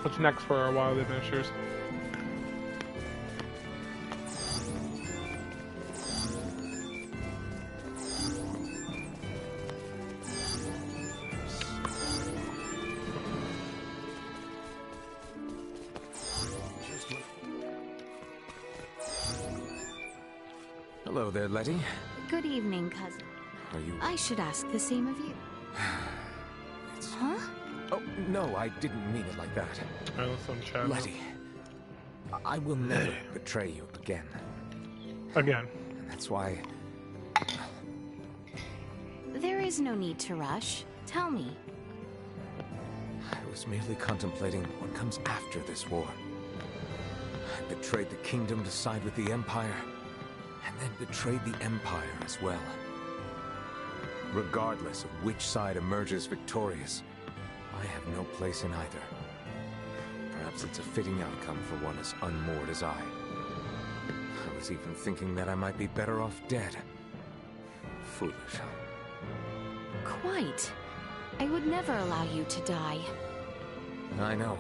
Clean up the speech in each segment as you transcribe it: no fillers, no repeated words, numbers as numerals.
What's next for our wild adventures? Hello there, Letty. Good evening, cousin. Are you... I should ask the same of you. Huh? Oh, no, I didn't mean it like that. Alright, let's unchat. Letty, I will never betray you again. Again. And that's why... There is no need to rush. Tell me. I was merely contemplating what comes after this war. I betrayed the kingdom to side with the Empire, and then betrayed the Empire as well. Regardless of which side emerges victorious, I have no place in either. Perhaps it's a fitting outcome for one as unmoored as I. I was even thinking that I might be better off dead. Foolish. Quite. I would never allow you to die. I know.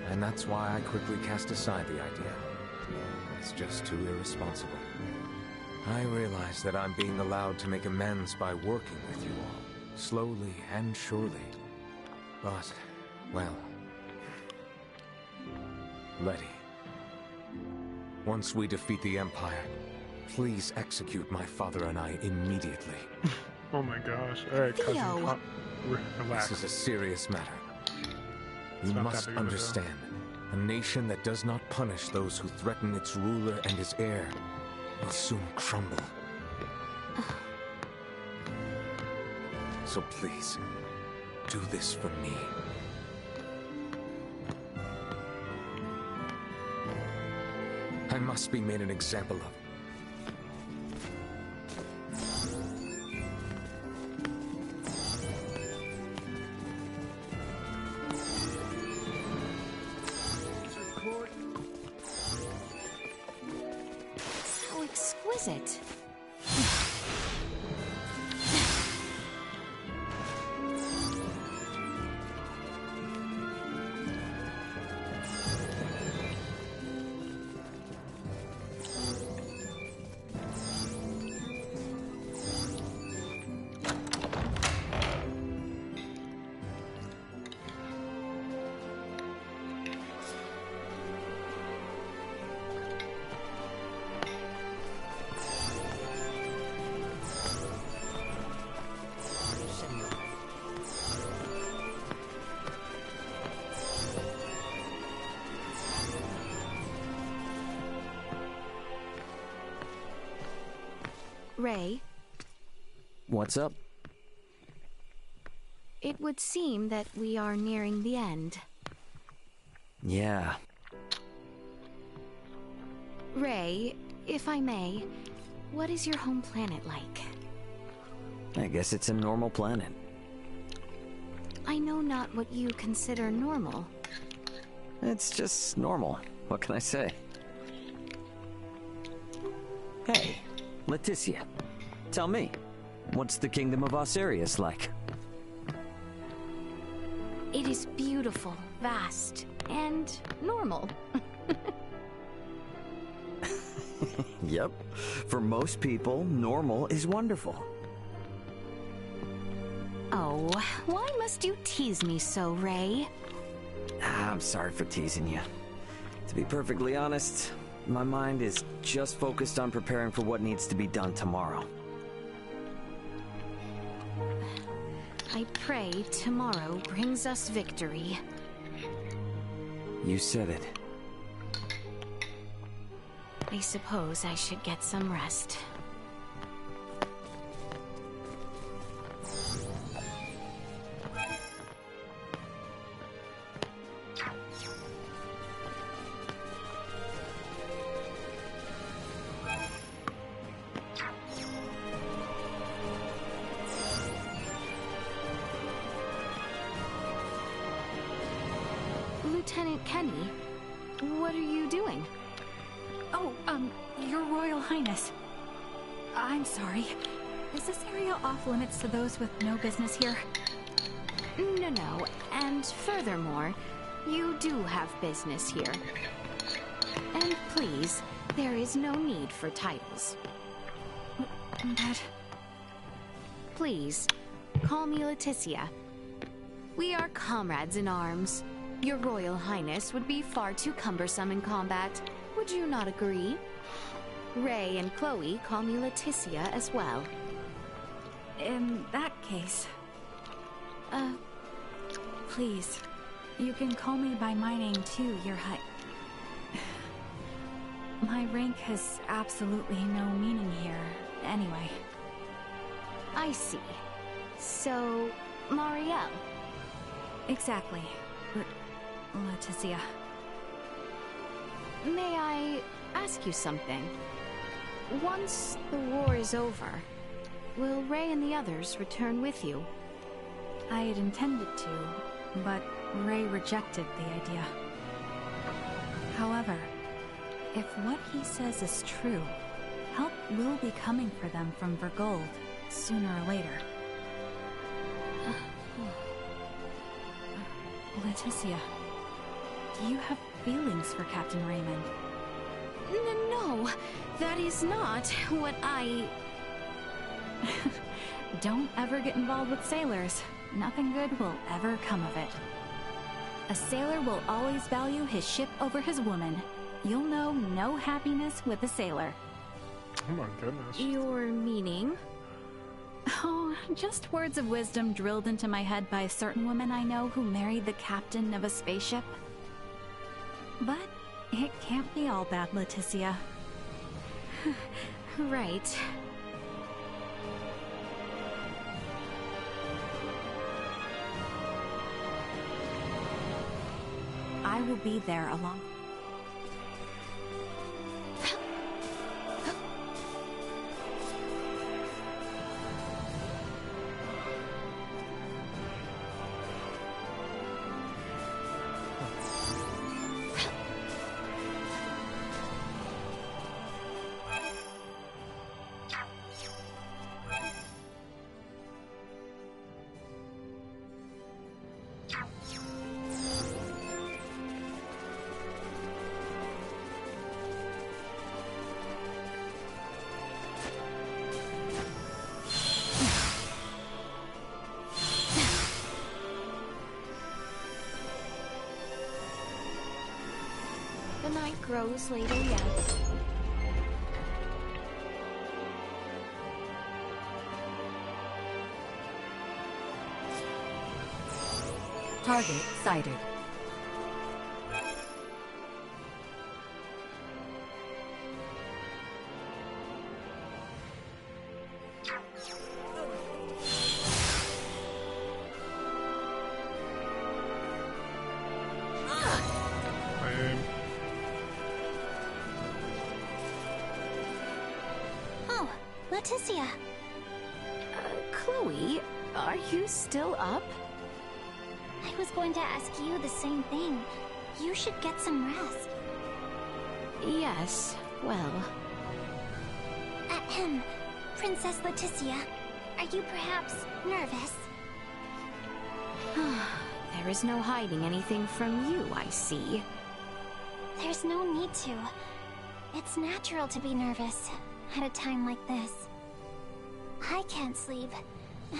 And that's why I quickly cast aside the idea. It's just too irresponsible. I realize that I'm being allowed to make amends by working with you all, slowly and surely. But, well... Letty. Once we defeat the Empire, please execute my father and I immediately. Oh my gosh. Alright, cousin. Theo. Relax. This is a serious matter. It's You not must that big of a deal. understand, a nation that does not punish those who threaten its ruler and his heir will soon crumble. So please, do this for me. I must be made an example of. How exquisite. Ray, What's up? it would seem that we are nearing the end. Yeah. Ray, if I may, what is your home planet like? I guess it's a normal planet. I know not what you consider normal. It's just normal. What can I say? Hey, Leticia. Tell me, what's the kingdom of Osirius like? It is beautiful, vast, and normal. Yep. For most people, normal is wonderful. Oh, why must you tease me so, Ray? I'm sorry for teasing you. To be perfectly honest, my mind is just focused on preparing for what needs to be done tomorrow. I pray tomorrow brings us victory. You said it. I suppose I should get some rest. Lieutenant Kenny, what are you doing? Oh, Your Royal Highness. I'm sorry. Is this area off limits to those with no business here? No, and furthermore, You do have business here. And please, there is no need for titles. But... Please, call me Leticia. We are comrades in arms. Your Royal Highness would be far too cumbersome in combat. Would you not agree? Ray and Chloe call me Leticia as well. in that case... Please, you can call me by my name too, Your High... My rank has absolutely no meaning here, anyway. I see. So, Marielle? Exactly. Leticia. May I ask you something? Once the war is over, will Ray and the others return with you? I had intended to, but Ray rejected the idea. However, if what he says is true, help will be coming for them from Vergold, sooner or later. Leticia, do you have feelings for Captain Raymond? No, that is not what I... Don't ever get involved with sailors. Nothing good will ever come of it. A sailor will always value his ship over his woman. You'll know no happiness with a sailor. Oh my goodness. Your meaning? Oh, just words of wisdom drilled into my head by a certain woman I know who married the captain of a spaceship. But it can't be all bad, Leticia. Right. I will be there along... The night grows later yet. Target sighted. Oh, Leticia. Chloe, are you still up? I was going to ask you the same thing. You should get some rest. Yes, well... Ahem. Princess Leticia, are you perhaps nervous? There is no hiding anything from you, I see. There's no need to. It's natural to be nervous at a time like this. I can't sleep,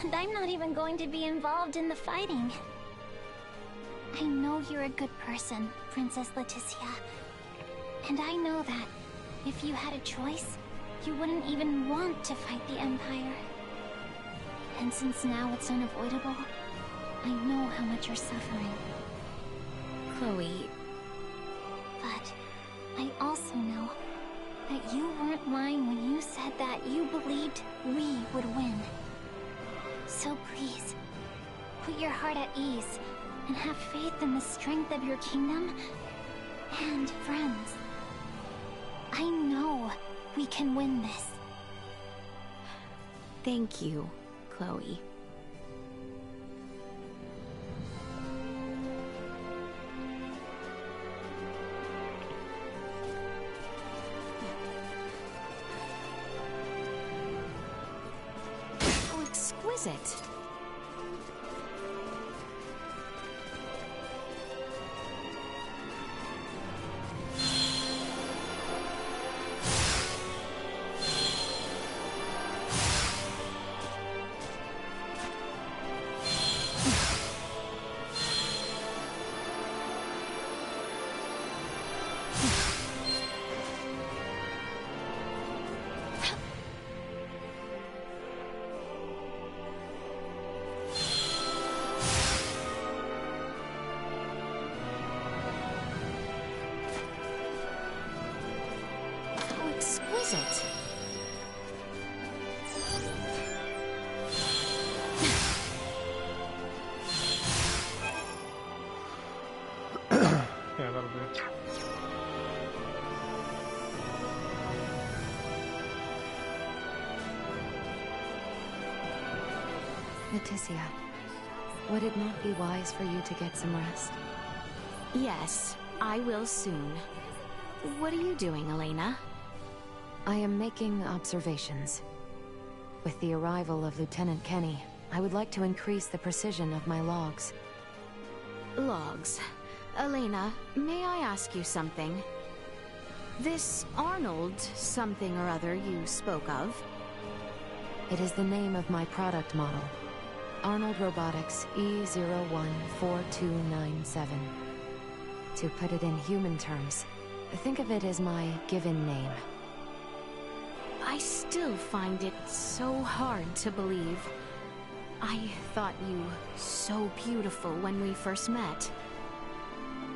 and I'm not even going to be involved in the fighting. I know you're a good person, Princess Leticia. And I know that if you had a choice, you wouldn't even want to fight the Empire. And since now it's unavoidable, I know how much you're suffering. Chloe... But I also know that you weren't lying when you said that you believed we would win. So please, put your heart at ease and have faith in the strength of your kingdom and friends. I know we can win this. Thank you, Chloe. How exquisite. Leticia, would it not be wise for you to get some rest? Yes, I will soon. What are you doing, Elena? I am making observations. With the arrival of Lieutenant Kenny, I would like to increase the precision of my logs. Logs. Elena, may I ask you something? This Arnold something or other you spoke of? It is the name of my product model. Arnold Robotics E014297. To put it in human terms, think of it as my given name. I still find it so hard to believe. I thought you so beautiful when we first met.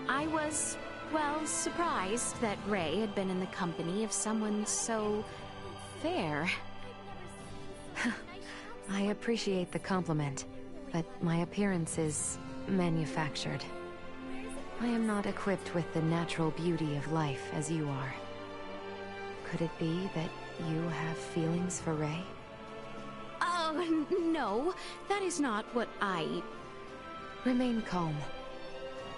I was, well, surprised that Ray had been in the company of someone so fair. I appreciate the compliment, but my appearance is manufactured. I am not equipped with the natural beauty of life as you are. Could it be that you have feelings for Ray? Oh, no, that is not what I... Remain calm.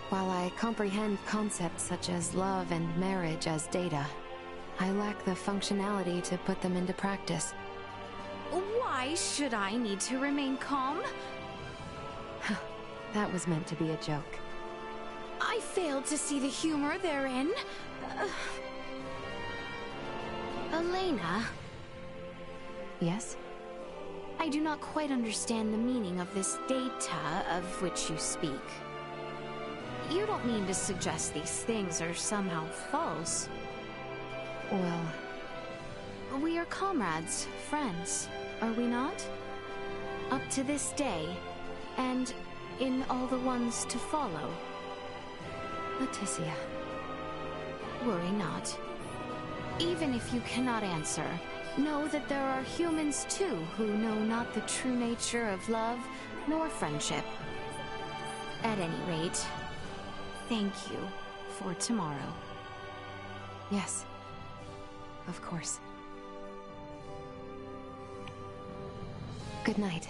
While I comprehend concepts such as love and marriage as data, I lack the functionality to put them into practice. Why should I need to remain calm? That was meant to be a joke. I failed to see the humor therein. Elena? Yes? I do not quite understand the meaning of this data of which you speak. You don't mean to suggest these things are somehow false? Well... We are comrades, friends, are we not? Up to this day, and in all the ones to follow. Leticia. Worry not. Even if you cannot answer, know that there are humans too who know not the true nature of love nor friendship. At any rate, thank you for tomorrow. Yes. Of course. Good night.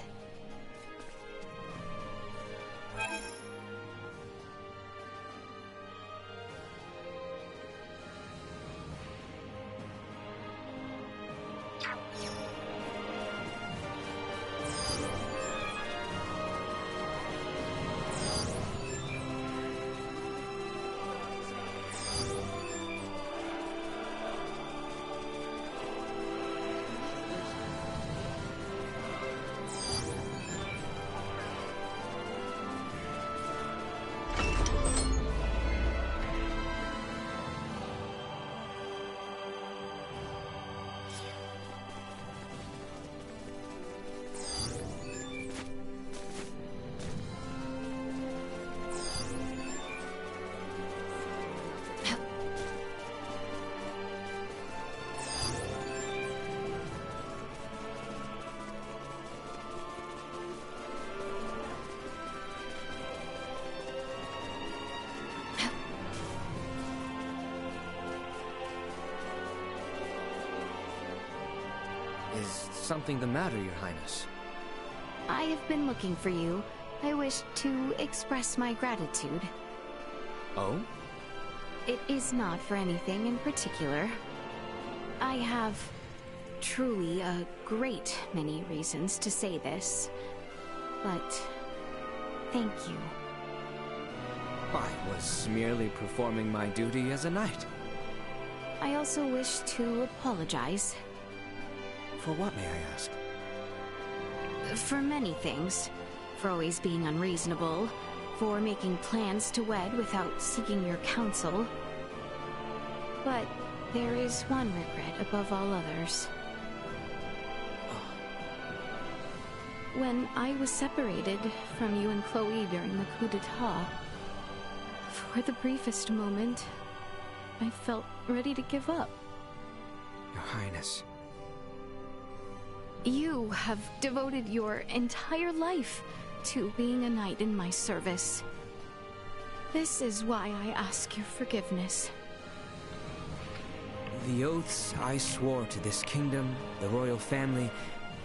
Is something the matter, Your Highness? I have been looking for you. I wish to express my gratitude. Oh? It is not for anything in particular. I have truly a great many reasons to say this, but thank you. I was merely performing my duty as a knight. I also wish to apologize. For what, may I ask? For many things. For always being unreasonable. For making plans to wed without seeking your counsel. But there is one regret above all others. When I was separated from you and Chloe during the coup d'etat, for the briefest moment, I felt ready to give up. Your Highness. You have devoted your entire life to being a knight in my service. This is why I ask your forgiveness. The oaths I swore to this kingdom, the royal family,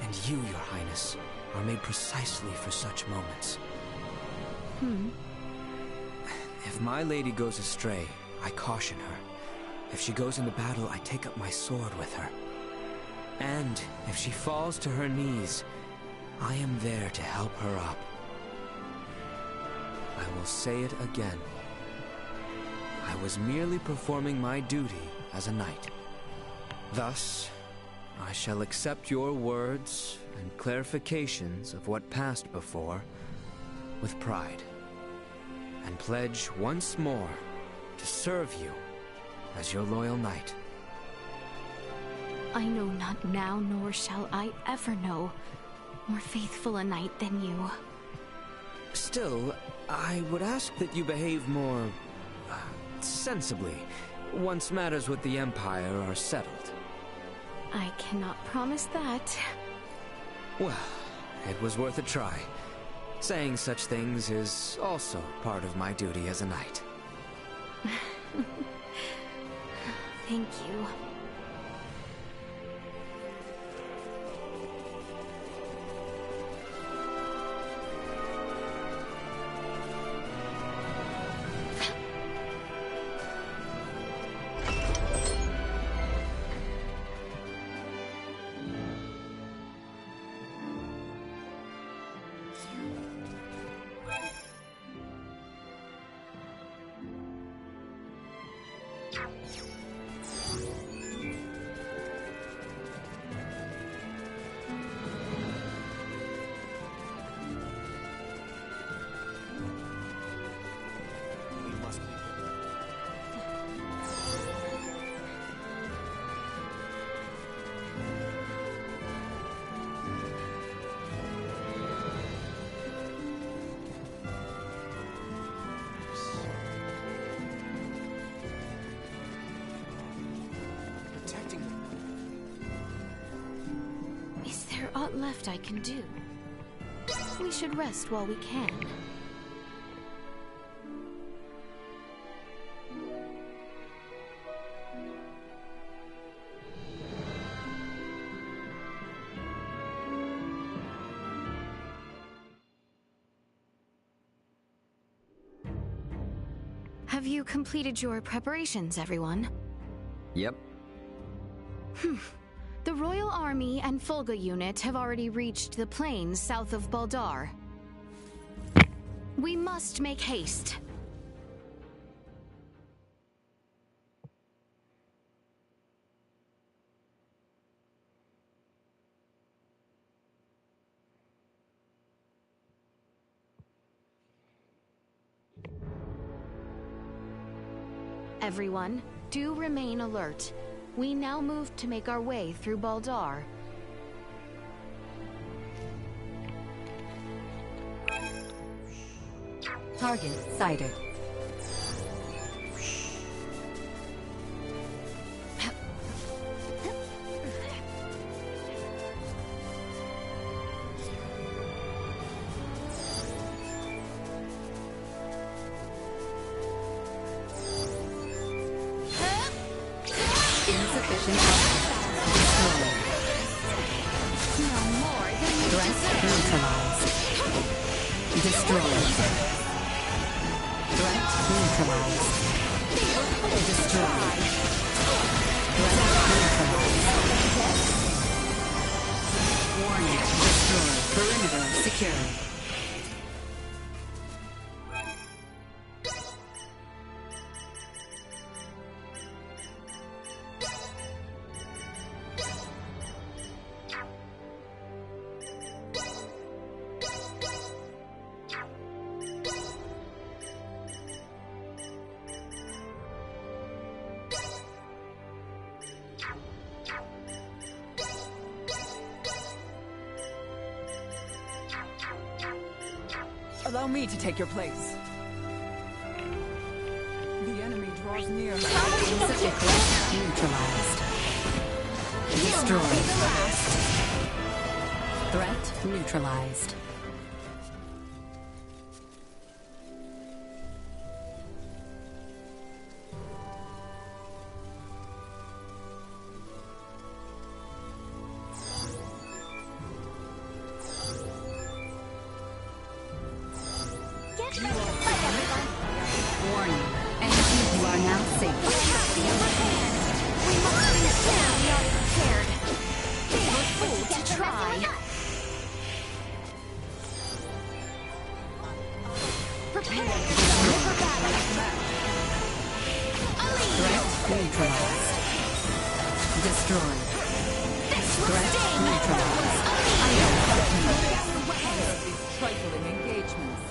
And you, Your Highness, are made precisely for such moments. If my lady goes astray, I caution her. If she goes into battle, I take up my sword with her. And if she falls to her knees, I am there to help her up. I will say it again. I was merely performing my duty as a knight. Thus, I shall accept your words and clarifications of what passed before with pride, and pledge once more to serve you as your loyal knight. I know not now, nor shall I ever know more faithful a knight than you. Still, I would ask that you behave more sensibly once matters with the Empire are settled. I cannot promise that. Well, it was worth a try. Saying such things is also part of my duty as a knight. Thank you. Is there aught left I can do? We should rest while we can. Have you completed your preparations, everyone? Yep. The Royal Army and Fulga unit have already reached the plains south of Baldar. We must make haste. Everyone, do remain alert. We now move to make our way through Baldar. Target sighted. Insufficient destroyed. No more than you Threat neutralized. Destroyed. Threat neutralized. Destroyed. Threat neutralized. Warning. Destroyed. Perimeter secured. Allow me to take your place. The enemy draws near. Insufficient neutralized. Destroyed. Threat neutralized. try. Prepare yourself for battle. Threat neutralized. Destroyed. This will Threat sting. neutralized. These trifling engagements.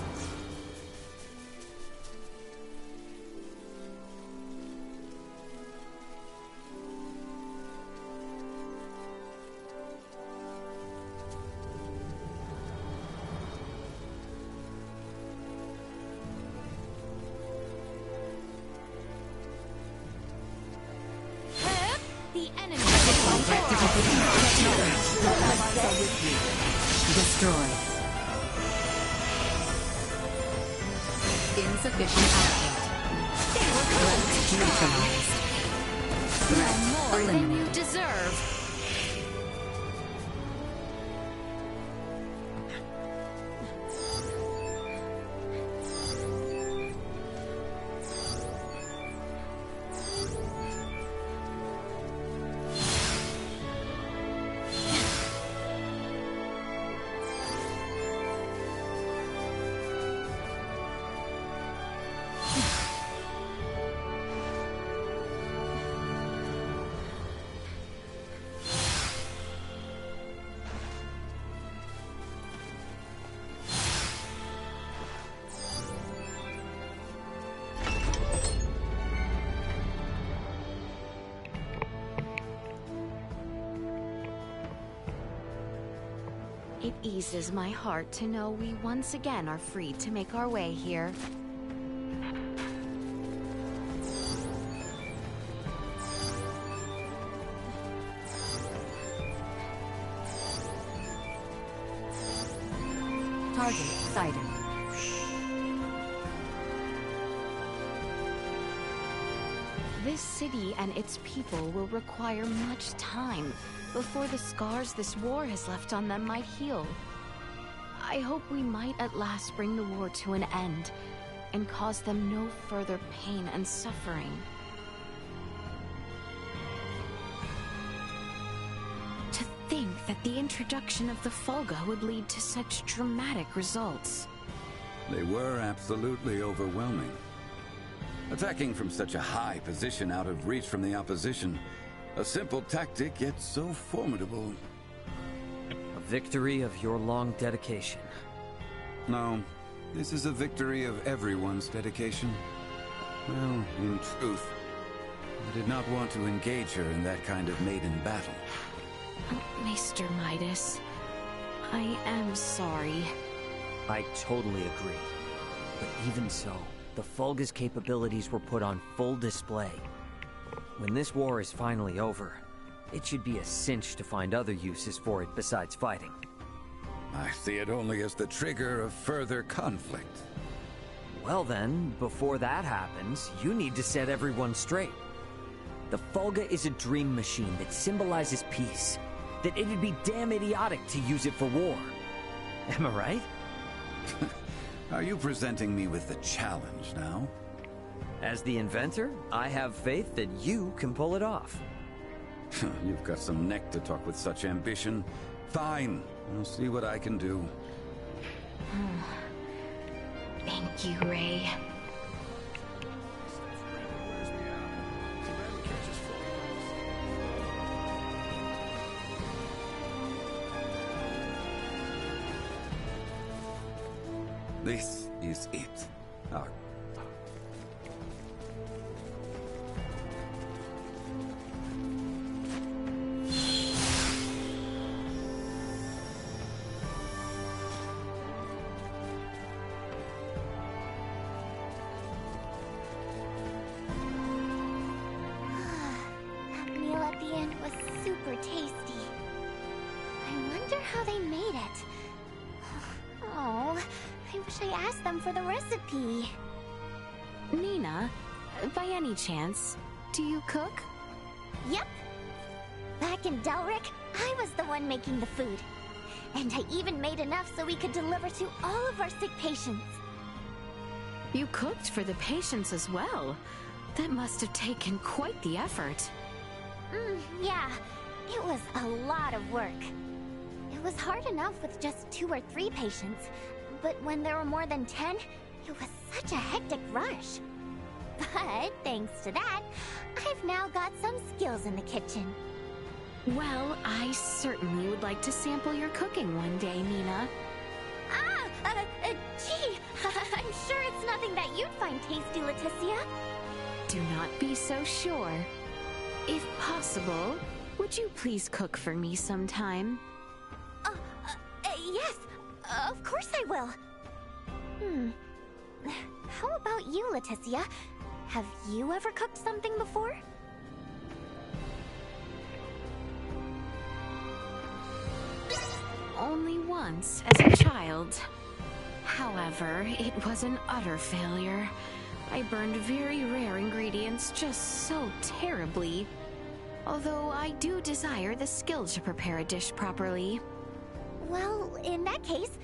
The enemy Destroyed. Insufficient output. Threat neutralized. Threat more than eliminated. you deserve. It eases my heart to know we once again are free to make our way here. Target sighted. This city and its people will require much time before the scars this war has left on them might heal. I hope we might at last bring the war to an end and cause them no further pain and suffering. To think that the introduction of the Fulga would lead to such dramatic results. They were absolutely overwhelming. Attacking from such a high position out of reach from the opposition, a simple tactic yet so formidable. A victory of your long dedication. No, this is a victory of everyone's dedication. Well, in truth, I did not want to engage her in that kind of maiden battle. Maester Midas, I am sorry. I totally agree. But even so, the Fulga's capabilities were put on full display. When this war is finally over, it should be a cinch to find other uses for it besides fighting. I see it only as the trigger of further conflict. Well then, before that happens, you need to set everyone straight. The Fulga is a dream machine that symbolizes peace. That it'd be damn idiotic to use it for war. Am I right? Are you presenting me with the challenge now? As the inventor, I have faith that you can pull it off. You've got some neck to talk with such ambition. Fine, I'll see what I can do. Thank you, Ray. This is it. Our That meal at the end was super tasty. I wonder how they made it. Oh, I wish I asked them for the recipe. Nina, by any chance, do you cook? Yep. Back in Delric, I was the one making the food. And I even made enough so we could deliver to all of our sick patients. You cooked for the patients as well. That must have taken quite the effort. Yeah, it was a lot of work. It was hard enough with just 2 or 3 patients, but when there were more than 10, it was such a hectic rush. But thanks to that, I've now got some skills in the kitchen. Well, I certainly would like to sample your cooking one day, Nina. Gee, I'm sure it's nothing that you'd find tasty, Leticia. Do not be so sure. If possible, would you please cook for me sometime? Yes, of course I will. How about you, Leticia? Have you ever cooked something before? Only once, as a child. However, it was an utter failure. I burned very rare ingredients just so terribly. Although I do desire the skill to prepare a dish properly. Well, in that case,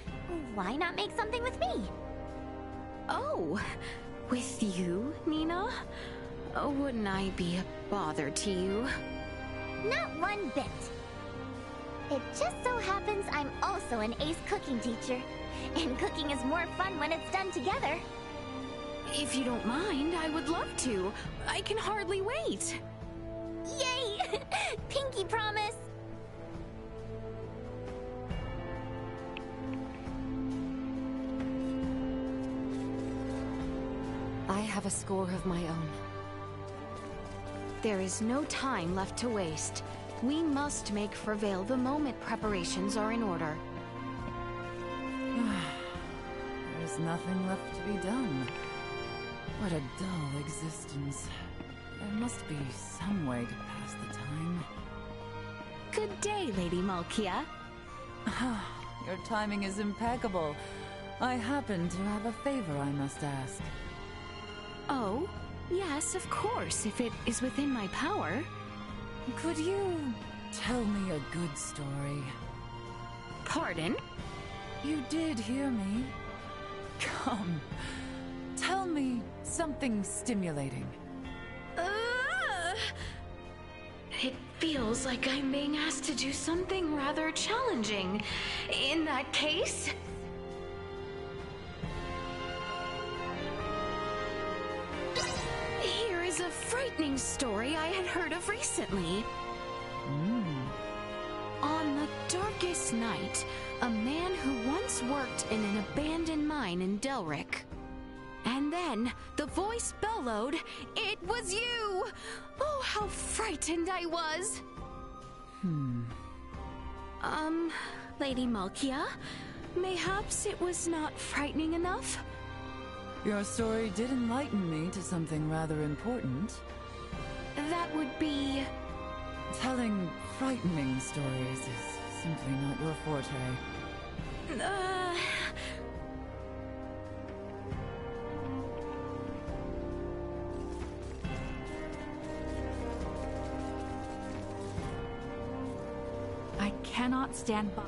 why not make something with me? Oh, with you, Nina? Wouldn't I be a bother to you? Not one bit. It just so happens I'm also an ace cooking teacher, and cooking is more fun when it's done together. If you don't mind, I would love to. I can hardly wait. Yay! Pinky promise! I have a score of my own. There is no time left to waste. We must make for Vale the moment preparations are in order. There's nothing left to be done. What a dull existence. There must be some way to pass the time. Good day, Lady Malkia. Your timing is impeccable. I happen to have a favor I must ask. Oh, yes, of course, if it is within my power. Could you tell me a good story? Pardon? You did hear me. Come, tell me something stimulating. It feels like I'm being asked to do something rather challenging. In that case... Here is a frightening story I had heard of recently. On the darkest night, a man who once worked in an abandoned mine in Delric. And then the voice bellowed, "It was you!" Oh, how frightened I was! Lady Malkia, mayhaps it was not frightening enough? Your story did enlighten me to something rather important. That would be... Telling frightening stories is simply not your forte. I cannot stand by.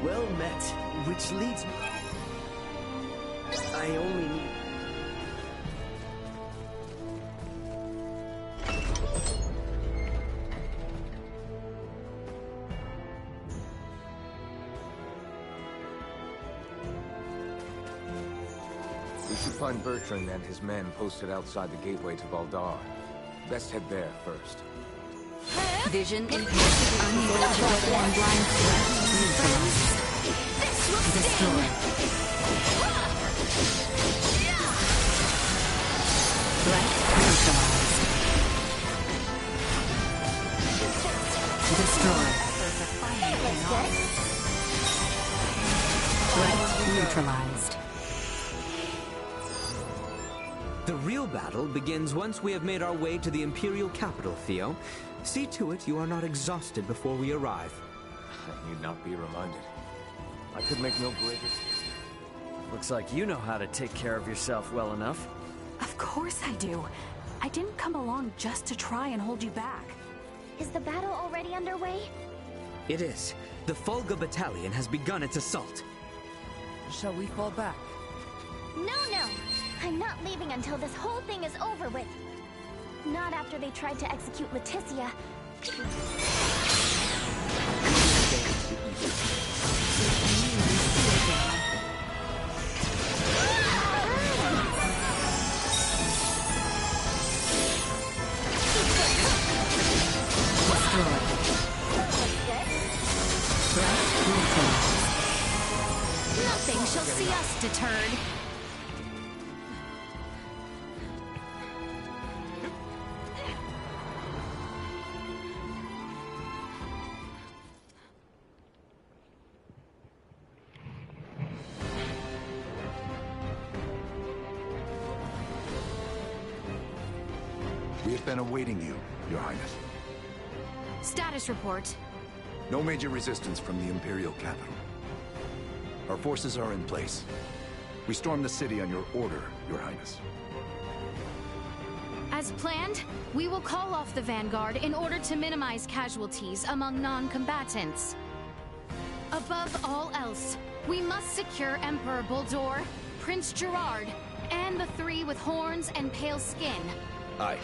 Well met, which leads me... I only need... We should find Bertrand and his men posted outside the gateway to Valdar. Best head there first. Vision enhanced. Unmanageable and blind threat. Destroy. Threat neutralized. Destroy. Threat neutralized. The real battle begins once we have made our way to the Imperial capital, Theo. See to it you are not exhausted before we arrive. I need not be reminded. I could make no greater... Looks like you know how to take care of yourself well enough. Of course I do. I didn't come along just to try and hold you back. Is the battle already underway? It is. The Fulga battalion has begun its assault. Shall we fall back? No, no. I'm not leaving until this whole thing is over with. Not after they tried to execute Leticia. Nothing shall see us deterred. We have been awaiting you, Your Highness. Status report. No major resistance from the Imperial capital. Our forces are in place. We stormed the city on your order, Your Highness. As planned, we will call off the Vanguard in order to minimize casualties among non-combatants. Above all else, we must secure Emperor Buldur, Prince Gerard, and the three with horns and pale skin. Aye.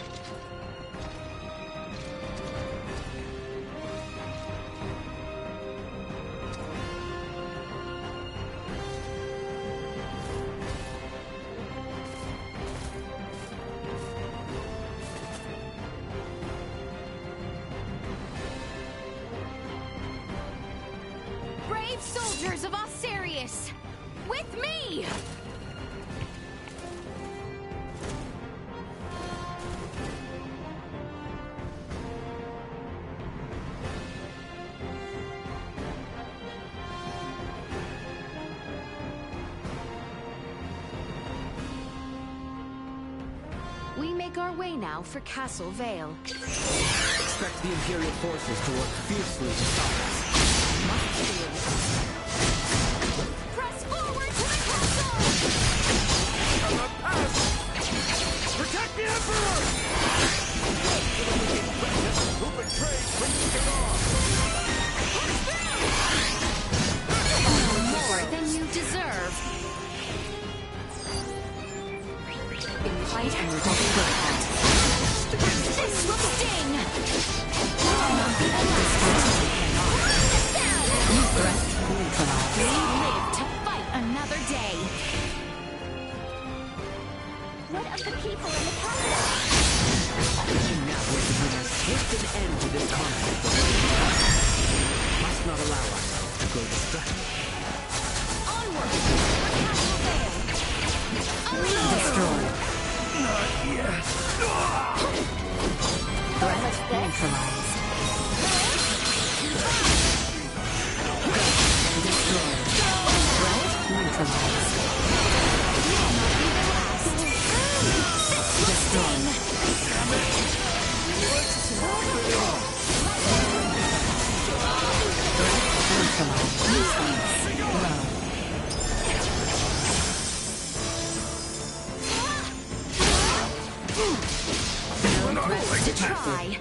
Brave soldiers of Osirius, with me! We make our way now for Castle Vale. Expect the Imperial forces to work fiercely to stop us. Press forward to the castle! Protect the Emperor! Who betrayed Prince Gerard? More than you deserve. Fight and recover contact. This will sting! New threat neutralized. We live to fight another day. What of the people in the capital? Now we're to bring a swift an end to this conflict. Must not allow ourselves to grow distracted. Onward! For Castle Vale! Destroyed. Not yet. Threat neutralized. Destroyed. Threat neutralized. Destroyed. No threats to try. Already?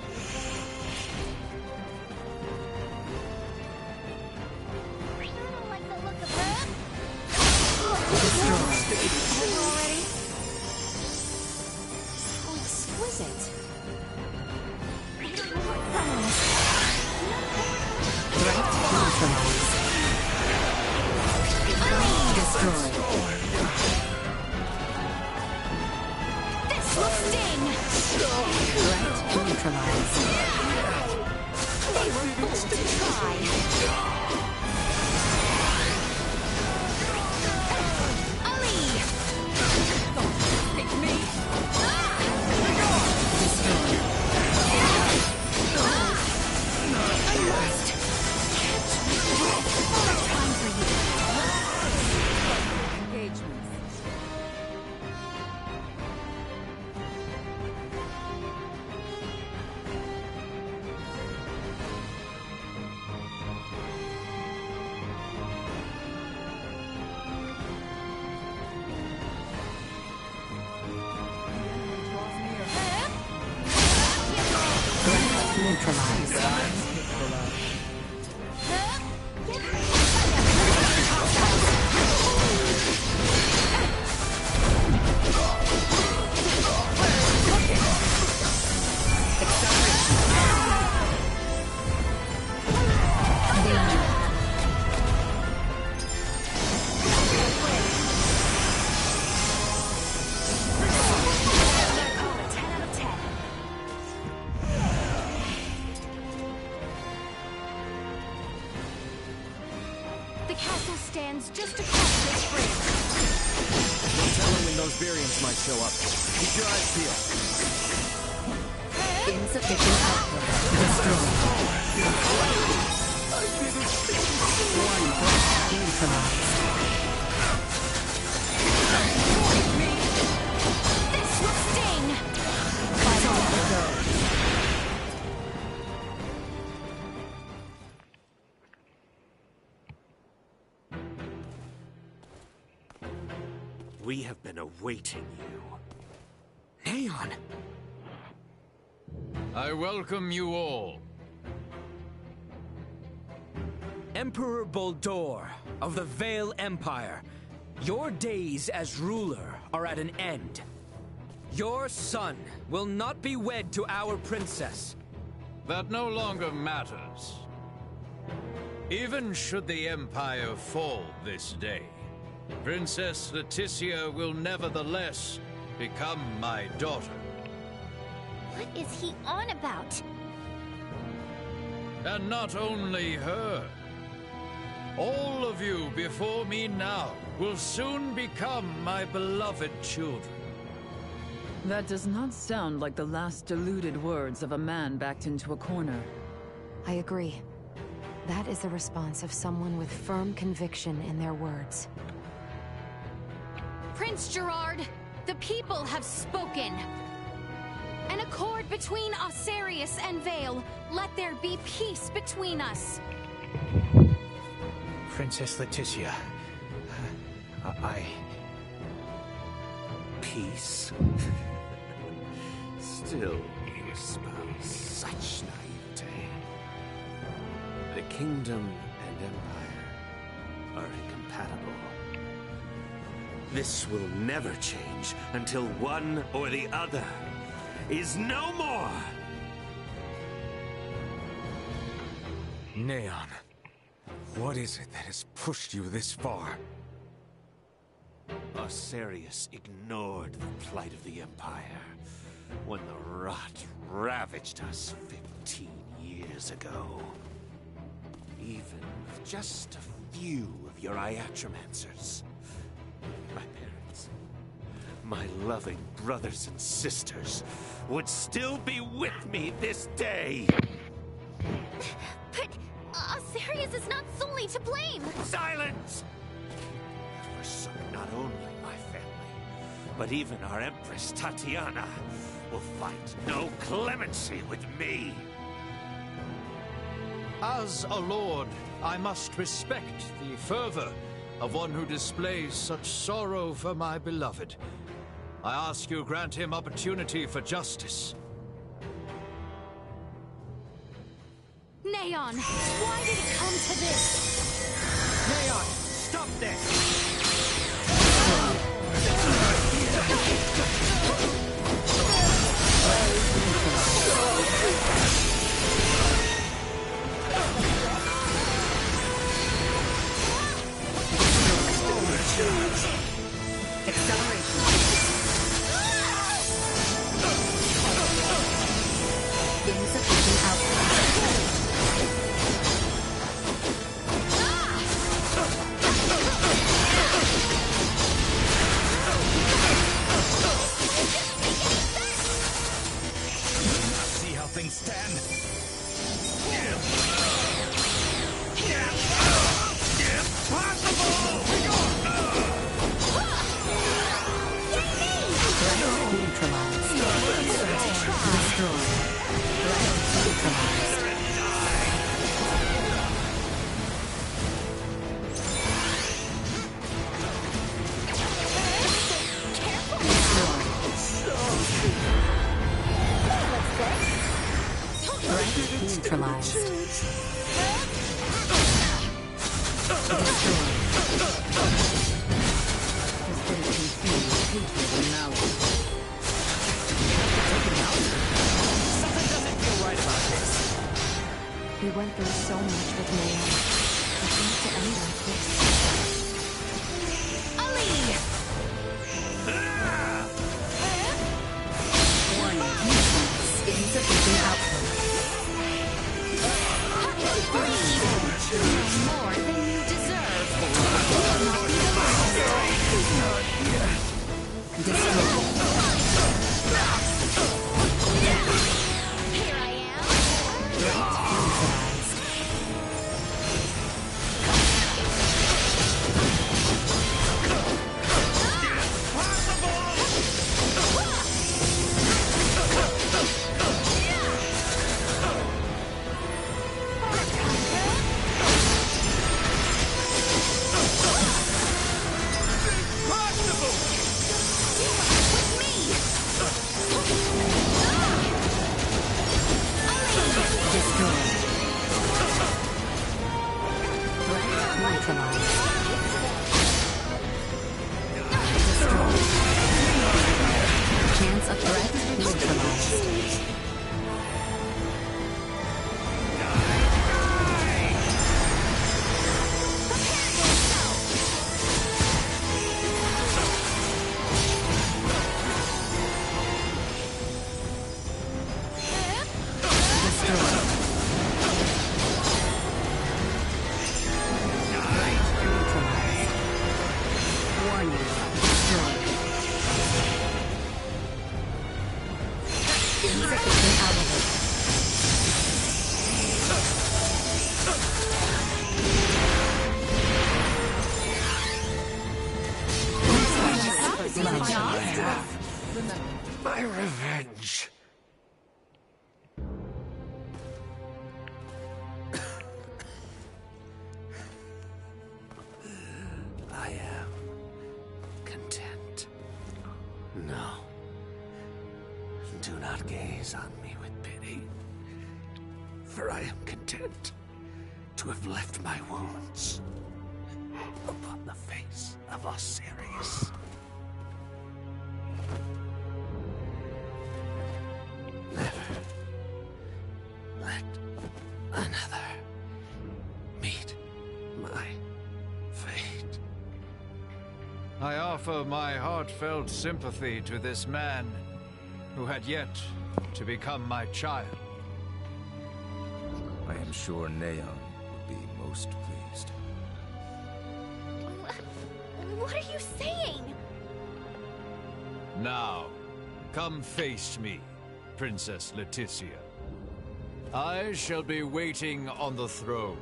How exquisite. Threat neutralized. Destroyed. This will sting! Threat neutralized. They were fools to try. Ali! Pick me! Destroyed. I must catch more time for you. Engagements. Neutralized. stands just across this bridge. No telling when those variants might show up. Keep your eyes peeled. Insufficient output. Destroyed. One threat neutralized. This will sting! We have been awaiting you. Neon! I welcome you all. Emperor Boldor of the Vale Empire, your days as ruler are at an end. Your son will not be wed to our princess. That no longer matters. Even should the Empire fall this day, Princess Leticia will nevertheless become my daughter. What is he on about? And not only her. All of you before me now will soon become my beloved children. That does not sound like the last deluded words of a man backed into a corner. I agree. That is the response of someone with firm conviction in their words. Prince Gerard, the people have spoken. An accord between Osarius and Vale. Let there be peace between us. Princess Leticia. Peace? Still you espouse such naivete. The kingdom and empire are incompatible. This will never change until one or the other is no more! Neon, what is it that has pushed you this far? Osarius ignored the plight of the Empire when the rot ravaged us 15 years ago. Even with just a few of your Iatromancers, my parents, my loving brothers and sisters would still be with me this day. But Osarius is not solely to blame. Silence! For so not only my family, but even our Empress Tatiana will find no clemency with me. As a lord, I must respect the fervor of one who displays such sorrow for my beloved. I ask you grant him opportunity for justice. Neon, why did it come to this? Neon, stop this! Acceleration. Insufficient output. See how things stand? Neutralized. Destroyed. Neutralized. Neutralized. We went through so much with Neon. It needs to end like this. Ali! One useless insufficient output. More than you deserve. My revenge. I am content. No. Do not gaze on me with pity, for I am content to have left my wounds upon the face of Osiris. Never let another meet my fate. I offer my heartfelt sympathy to this man who had yet to become my child. I am sure Neon would be most pleased. What are you saying? Now, come face me, Princess Leticia. I shall be waiting on the throne.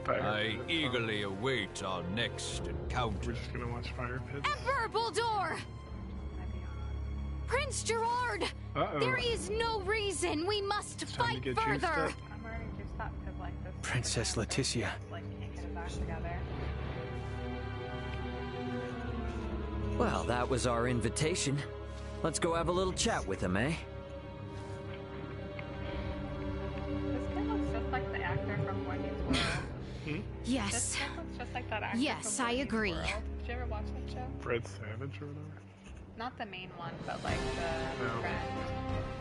I eagerly await our next encounter. We're just gonna watch Fire Pit. Emperor Bulldor! Prince Gerard! There is no reason we must fight further! I'm already juiced up because, like, this Princess Leticia. like, can't get it back together. Well, that was our invitation. Let's go have a little chat with him, eh? This kid looks just like the actor from Boy Meets World. Yes. This kid looks just like that actor Yes, from Boy I Meets agree. World. Did you ever watch that show? Fred Savage or whatever. Not the main one, but like the friend.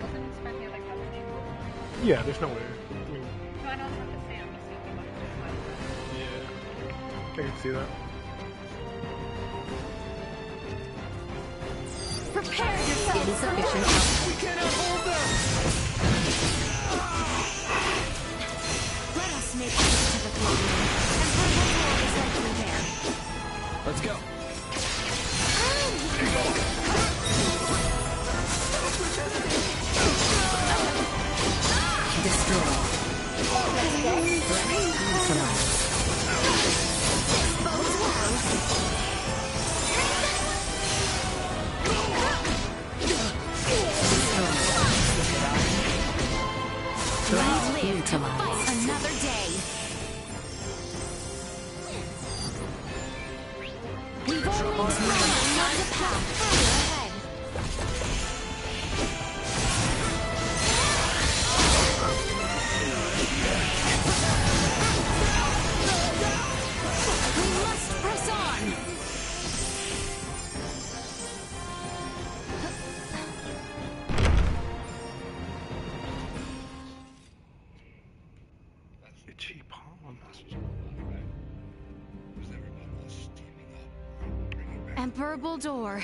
Wasn't his friend the other cousin name? Yeah, there's no way. I mean, No, I don't have to say. I'm just saying he looked just like that. yeah. I can see that. Prepare yourself! Insufficient output. We cannot hold them! Let us make this to the throne room. Emperor Bulldor is likely there. Let's go. Destroy. Neutralize. Bodes well. Threat Fight neutralized. another day. We've only trodden the path further ahead. We must press on. Itchy palm. Emperor Bulldor.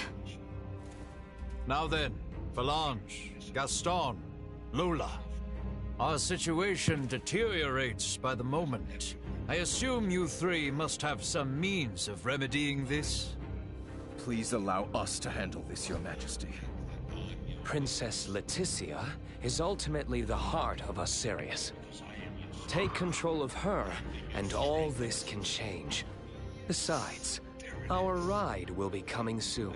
Now then, Phalange, Gaston, Lola. Our situation deteriorates by the moment. I assume you three must have some means of remedying this? Please allow us to handle this, Your Majesty. Princess Leticia is ultimately the heart of Osiris. Take control of her, and all this can change. Besides, our ride will be coming soon.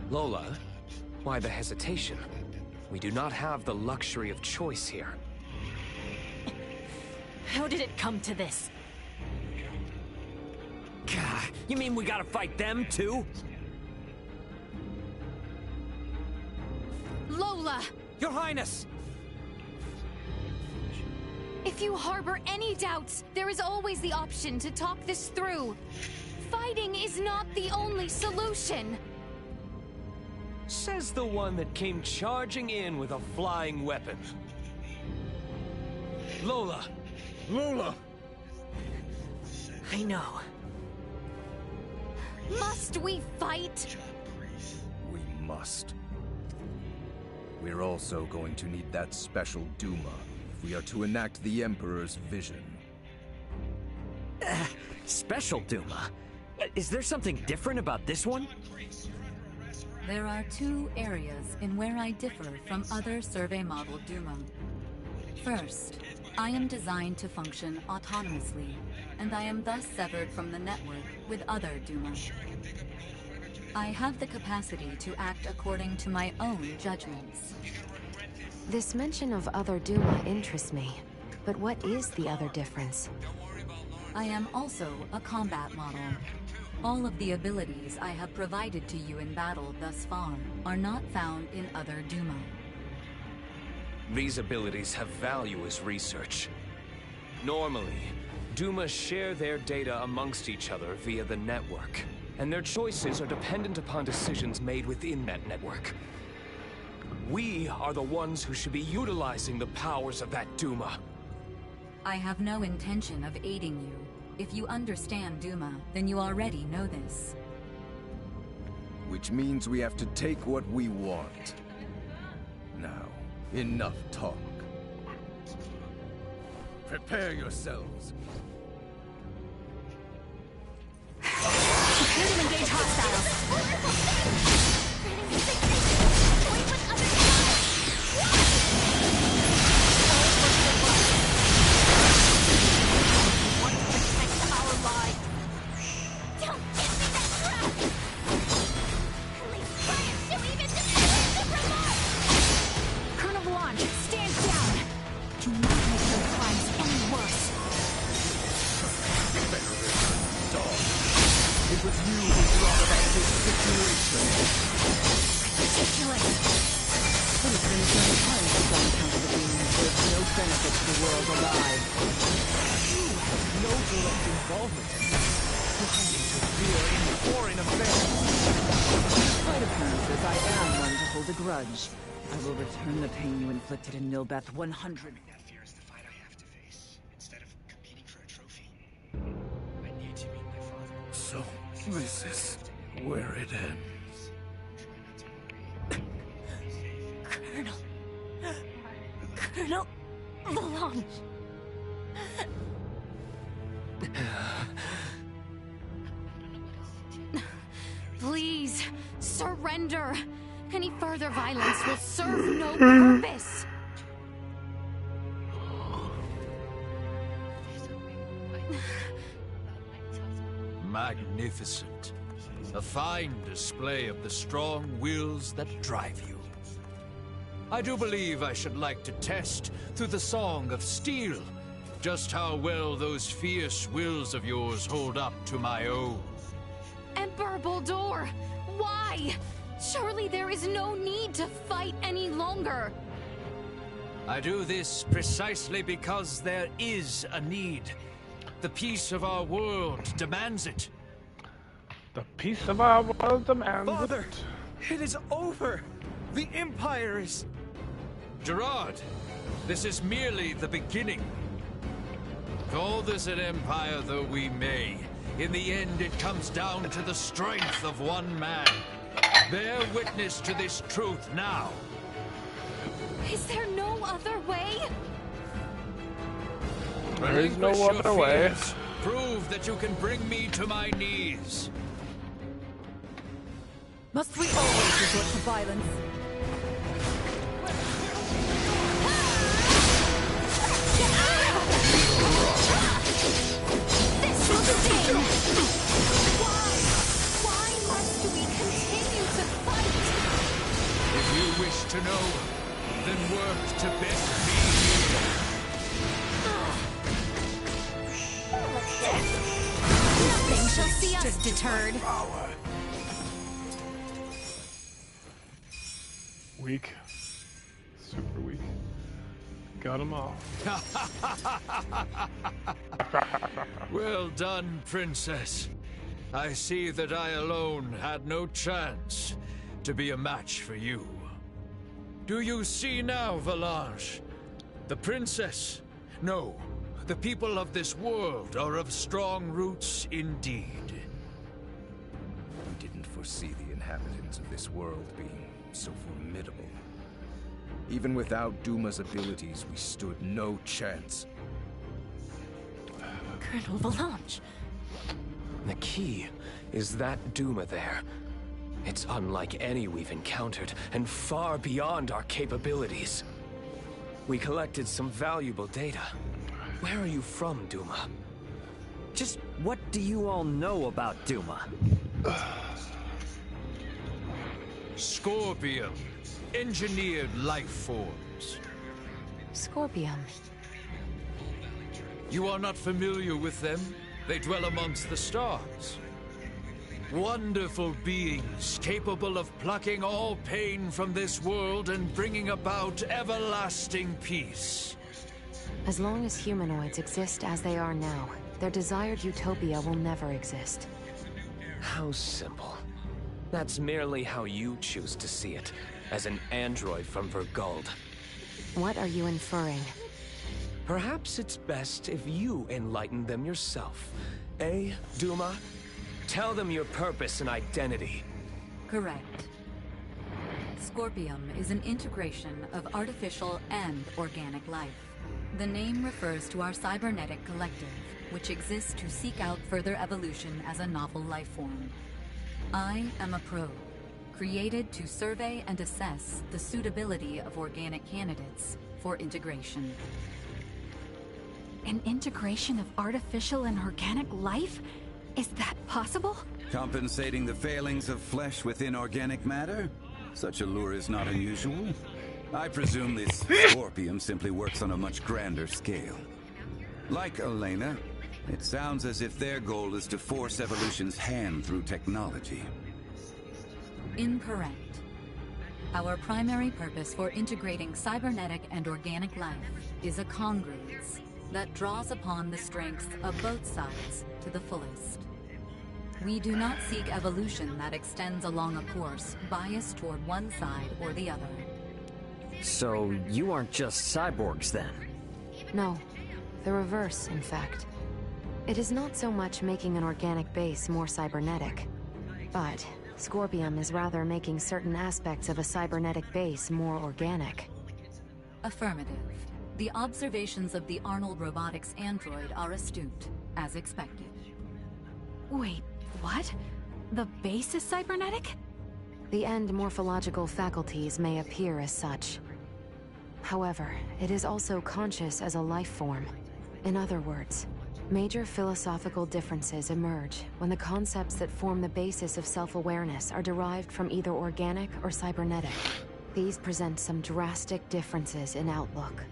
Lola, why the hesitation? We do not have the luxury of choice here. How did it come to this? Gah, you mean we gotta fight them too? Lola! Your Highness! If you harbor any doubts, there is always the option to talk this through. Fighting is not the only solution. Says the one that came charging in with a flying weapon. Lola! Lola! I know. Must we fight? We must. We're also going to need that special Duma if we are to enact the Emperor's vision. Special Duma? Is there something different about this one? There are two areas in where I differ from other survey model Duma. First, I am designed to function autonomously, and I am thus severed from the network with other Duma. I have the capacity to act according to my own judgments. This mention of other Duma interests me, but what is the other difference? I am also a combat model. All of the abilities I have provided to you in battle thus far are not found in other Duma. These abilities have value as research. Normally, Duma share their data amongst each other via the network, and their choices are dependent upon decisions made within that network. We are the ones who should be utilizing the powers of that Duma. I have no intention of aiding you. If you understand Duma, then you already know this. Which means we have to take what we want. Now, enough talk. Prepare yourselves. Prepare to engage hostiles. I will return the pain you inflicted in Nilbeth 100. That fear is the fight I have to face. Instead of competing for a trophy, I need to meet my father. So, this is where it ends. Colonel Valance. Please, surrender. Any further violence will serve no purpose. Magnificent. A fine display of the strong wills that drive you. I do believe I should like to test, through the Song of Steel, just how well those fierce wills of yours hold up to my own. Emperor Boldur, why? Surely there is no need to fight any longer. I do this precisely because there is a need. The peace of our world demands it. The peace of our world demands Father, it is over. The Empire is... Gerard, this is merely the beginning. Call this an empire though we may, in the end it comes down to the strength of one man. Bear witness to this truth now. Is there no other way? There is no Relinquish other your way. fears. Prove that you can bring me to my knees. Must we always resort to violence? This will sting! Why must we continue to fight? If you wish to know, then work to best be here. Nothing shall see us deterred. Weak. Super weak. Got them all. Well done, Princess. I see that I alone had no chance. to be a match for you. Do you see now, Valanche? The princess? No, the people of this world are of strong roots indeed. We didn't foresee the inhabitants of this world being so formidable. Even without Duma's abilities, we stood no chance. Colonel Valanche. The key is that Duma there. It's unlike any we've encountered, and far beyond our capabilities. We collected some valuable data. Where are you from, Duma? Just what do you all know about Duma? Scorpion. Engineered life forms. Scorpion. You are not familiar with them? They dwell amongst the stars. Wonderful beings, capable of plucking all pain from this world and bringing about everlasting peace. As long as humanoids exist as they are now, their desired utopia will never exist. How simple. That's merely how you choose to see it, as an android from Verguld. What are you inferring? Perhaps it's best if you enlighten them yourself. Eh, Duma? Tell them your purpose and identity. Correct. Scorpium is an integration of artificial and organic life. The name refers to our cybernetic collective, which exists to seek out further evolution as a novel life form. I am a probe, created to survey and assess the suitability of organic candidates for integration. An integration of artificial and organic life? Is that possible? Compensating the failings of flesh within organic matter? Such a lure is not unusual. I presume this Scorpium simply works on a much grander scale. Like Elena, it sounds as if their goal is to force evolution's hand through technology. Incorrect. Our primary purpose for integrating cybernetic and organic life is a congruence that draws upon the strengths of both sides to the fullest. We do not seek evolution that extends along a course biased toward one side or the other. So you aren't just cyborgs then? No, the reverse, in fact. It is not so much making an organic base more cybernetic, but Scorpium is rather making certain aspects of a cybernetic base more organic. Affirmative. The observations of the Arnold Robotics android are astute, as expected. Wait, what? The base is cybernetic? The end morphological faculties may appear as such. However, it is also conscious as a life form. In other words, major philosophical differences emerge when the concepts that form the basis of self-awareness are derived from either organic or cybernetic. These present some drastic differences in outlook.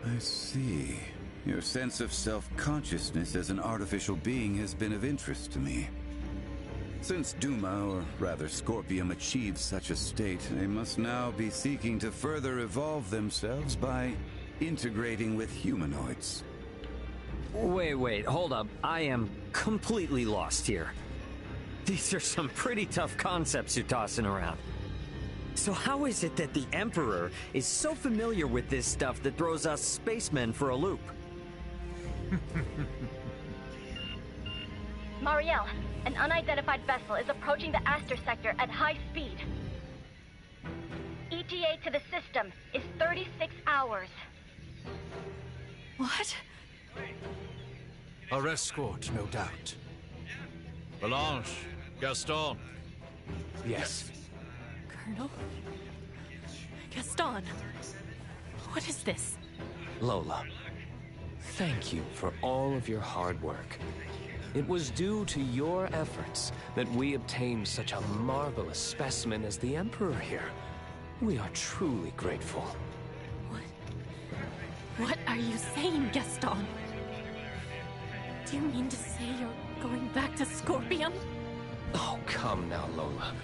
I see. Your sense of self-consciousness as an artificial being has been of interest to me. Since Duma, or rather Scorpium, achieves such a state, they must now be seeking to further evolve themselves by integrating with humanoids. Wait, hold up. I am completely lost here. These are some pretty tough concepts you're tossing around. So how is it that the Emperor is so familiar with this stuff that throws us spacemen for a loop? Marielle, an unidentified vessel is approaching the Aster sector at high speed. ETA to the system is 36 hours. What? Our escort, no doubt. Valanche, Gaston. Yes. Colonel? Gaston? What is this? Lola, thank you for all of your hard work. It was due to your efforts that we obtained such a marvelous specimen as the Emperor here. We are truly grateful. What are you saying, Gaston? Do you mean to say you're going back to Scorpium? Oh, come now, Lola.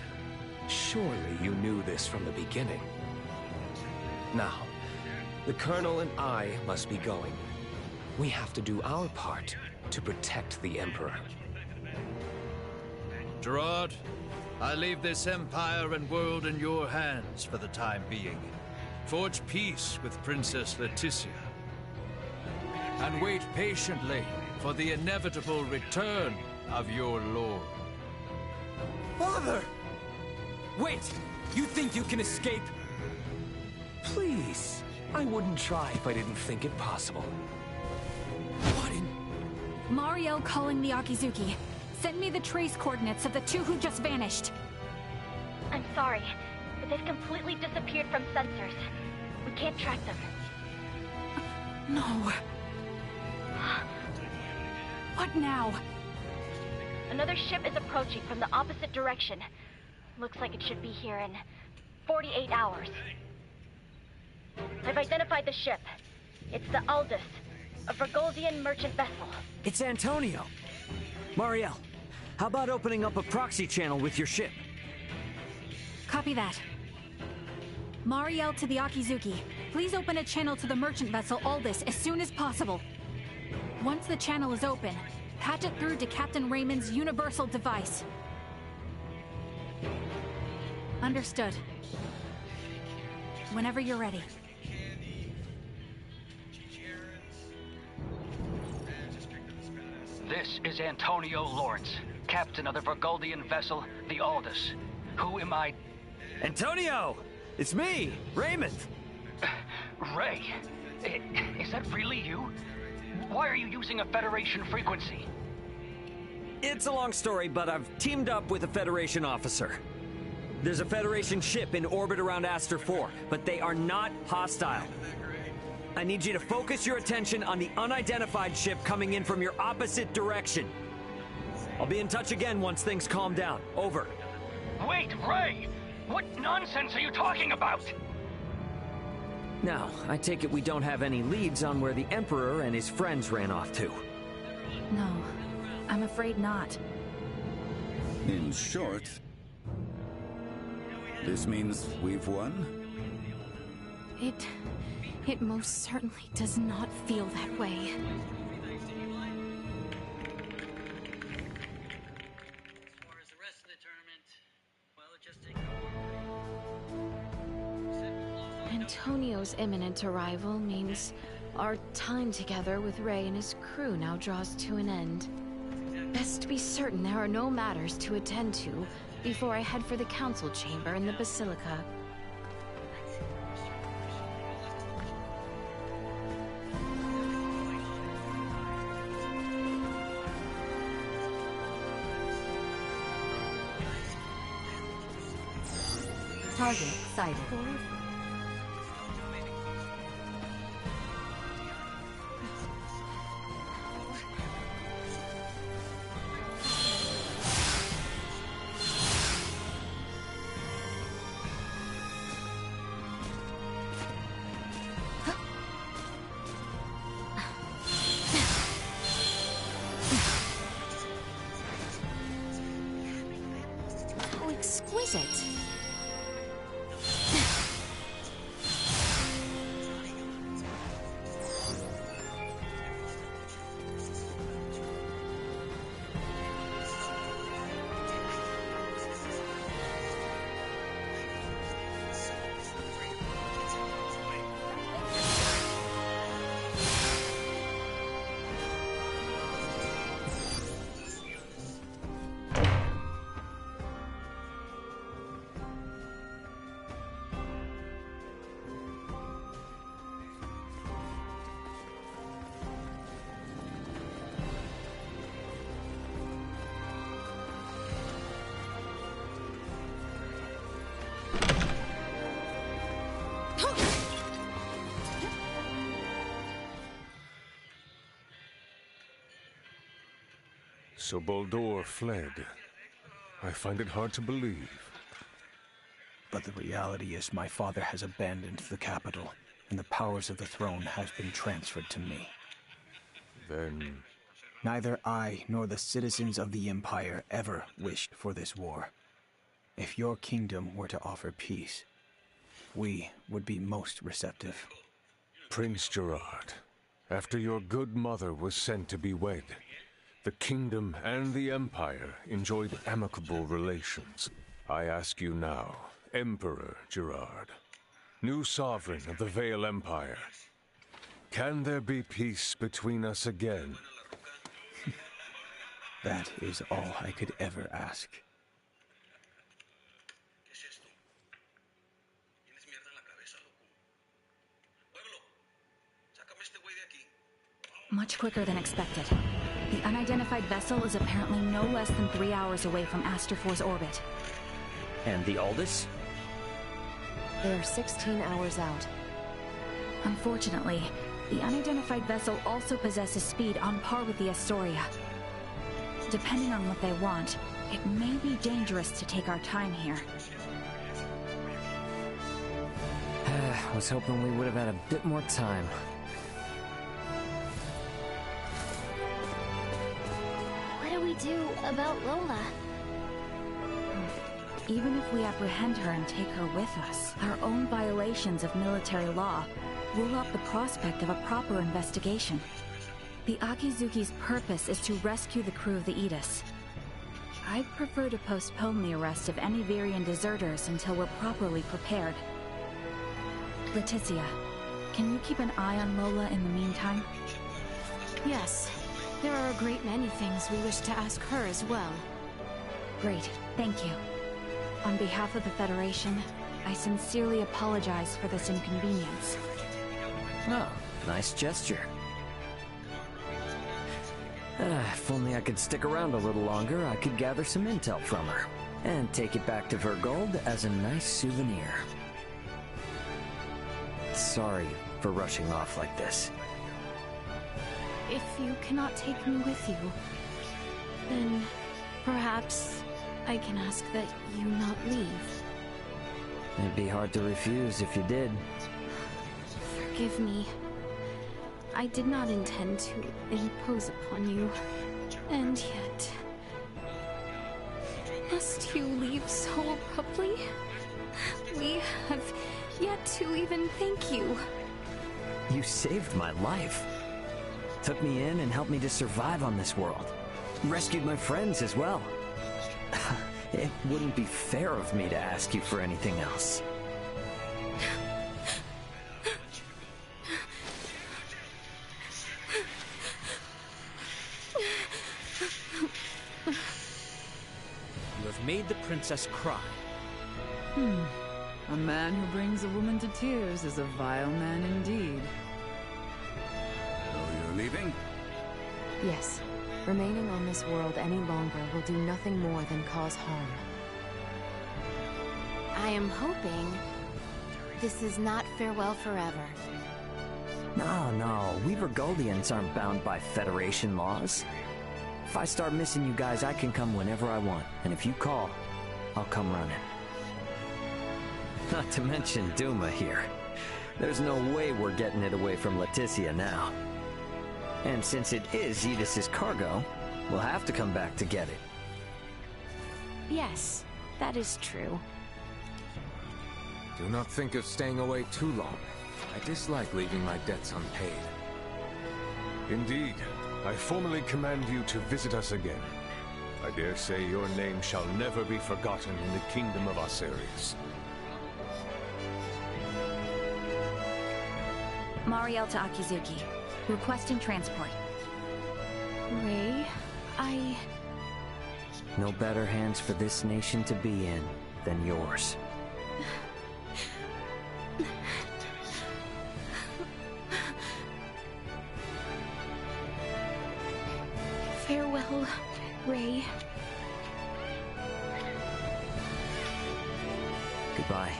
Surely you knew this from the beginning. Now, the Colonel and I must be going. We have to do our part to protect the Emperor. Gerard, I leave this empire and world in your hands for the time being. Forge peace with Princess Leticia. And wait patiently for the inevitable return of your lord. Father! Wait! You think you can escape? Please. I wouldn't try if I didn't think it possible. Mariel calling the Akizuki. Send me the trace coordinates of the two who just vanished. I'm sorry, but they've completely disappeared from sensors. We can't track them. No. What now? Another ship is approaching from the opposite direction. Looks like it should be here in 48 hours. I've identified the ship. It's the Aldous, a Vergoldian merchant vessel. It's Antonio. Mariel, how about opening up a proxy channel with your ship? Copy that. Mariel to the Akizuki. Please open a channel to the merchant vessel Aldous as soon as possible. Once the channel is open, patch it through to Captain Raymond's universal device. Understood. Whenever you're ready. This is Antonio Lawrence, captain of the Vergoldian vessel, the Aldous. Who am I? Antonio! It's me, Raymond! Ray, is that really you? Why are you using a Federation frequency? It's a long story, but I've teamed up with a Federation officer. There's a Federation ship in orbit around Aster 4, but they are not hostile. I need you to focus your attention on the unidentified ship coming in from your opposite direction. I'll be in touch again once things calm down. Over. Wait, Ray! What nonsense are you talking about? Now, I take it we don't have any leads on where the Emperor and his friends ran off to. No, I'm afraid not. In short, this means we've won? It most certainly does not feel that way. Antonio's imminent arrival means our time together with Ray and his crew now draws to an end. Best be certain there are no matters to attend to before I head for the council chamber in the Basilica. Target sighted. How exquisite! So Baldur fled. I find it hard to believe. But the reality is my father has abandoned the capital, and the powers of the throne has been transferred to me. Then... Neither I nor the citizens of the Empire ever wished for this war. If your kingdom were to offer peace, we would be most receptive. Prince Gerard, after your good mother was sent to be wed, the kingdom and the Empire enjoyed amicable relations. I ask you now, Emperor Gerard, new sovereign of the Vale Empire, can there be peace between us again? That is all I could ever ask. Much quicker than expected. The unidentified vessel is apparently no less than 3 hours away from Aster-4's orbit. And the Aldous? They are 16 hours out. Unfortunately, the unidentified vessel also possesses speed on par with the Astoria. Depending on what they want, it may be dangerous to take our time here. I was hoping we would have had a bit more time. What do we do about Lola? Even if we apprehend her and take her with us, our own violations of military law rule out the prospect of a proper investigation. The Akizuki's purpose is to rescue the crew of the Aegis. I'd prefer to postpone the arrest of any Virian deserters until we're properly prepared. Leticia, can you keep an eye on Lola in the meantime? Yes. There are a great many things we wish to ask her as well. Great, thank you. On behalf of the Federation, I sincerely apologize for this inconvenience. Oh, nice gesture. If only I could stick around a little longer, I could gather some intel from her. And take it back to Vergold as a nice souvenir. Sorry for rushing off like this. If you cannot take me with you, then perhaps I can ask that you not leave. It'd be hard to refuse if you did. Forgive me. I did not intend to impose upon you, and yet... Must you leave so abruptly? We have yet to even thank you. You saved my life. Took me in and helped me to survive on this world. Rescued my friends as well. It wouldn't be fair of me to ask you for anything else. You have made the princess cry. A man who brings a woman to tears is a vile man indeed. So you're leaving? Yes. Remaining on this world any longer will do nothing more than cause harm. I am hoping this is not farewell forever. No, we Vergoldians aren't bound by Federation laws. If I start missing you guys, I can come whenever I want. And if you call, I'll come running. Not to mention Duma here. There's no way we're getting it away from Leticia now. And since it is Edis's cargo, we'll have to come back to get it. Yes, that is true. Do not think of staying away too long. I dislike leaving my debts unpaid. Indeed, I formally command you to visit us again. I dare say your name shall never be forgotten in the kingdom of Asarius. Mariel to Akizuki. Requesting transport. Ray, No better hands for this nation to be in than yours. Farewell, Ray. Goodbye,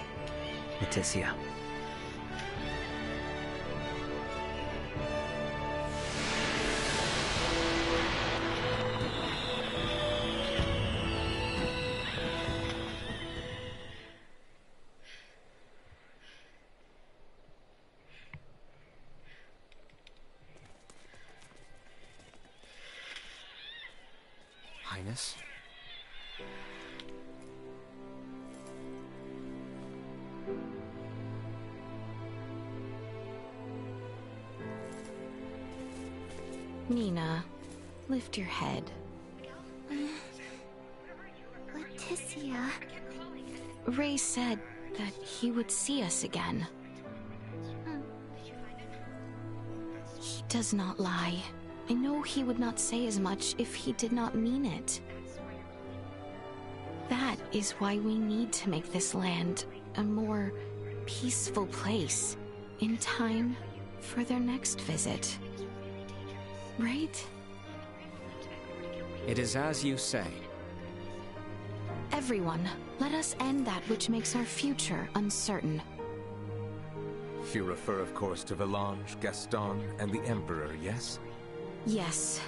Leticia. Highness? Nina, lift your head. Leticia... Ray said that he would see us again. He does not lie. I know he would not say as much if he did not mean it. That is why we need to make this land a more peaceful place in time for their next visit. Right? It is as you say. Everyone, let us end that which makes our future uncertain. You refer, of course, to Valange, Gaston, and the Emperor, yes? Yes.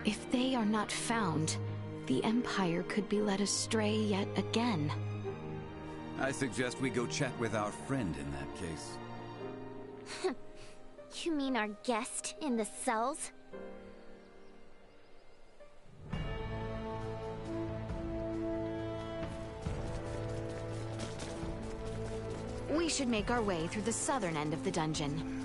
If they are not found, the Empire could be led astray yet again. I suggest we go chat with our friend in that case. You mean our guest in the cells? We should make our way through the southern end of the dungeon.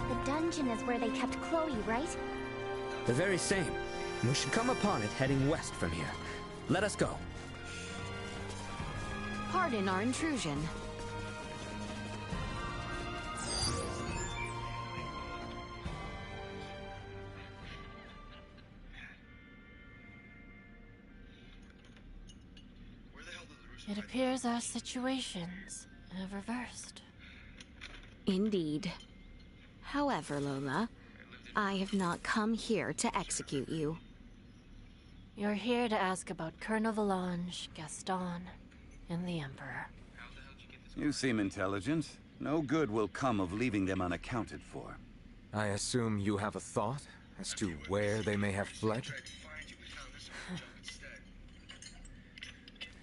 The dungeon is where they kept Chloe, right? The very same. We should come upon it heading west from here. Let us go. Pardon our intrusion. It appears our situations have reversed. Indeed. However, Lola, I have not come here to execute you. You're here to ask about Colonel Valange, Gaston, and the Emperor. You seem intelligent. No good will come of leaving them unaccounted for. I assume you have a thought as to where they may have fled?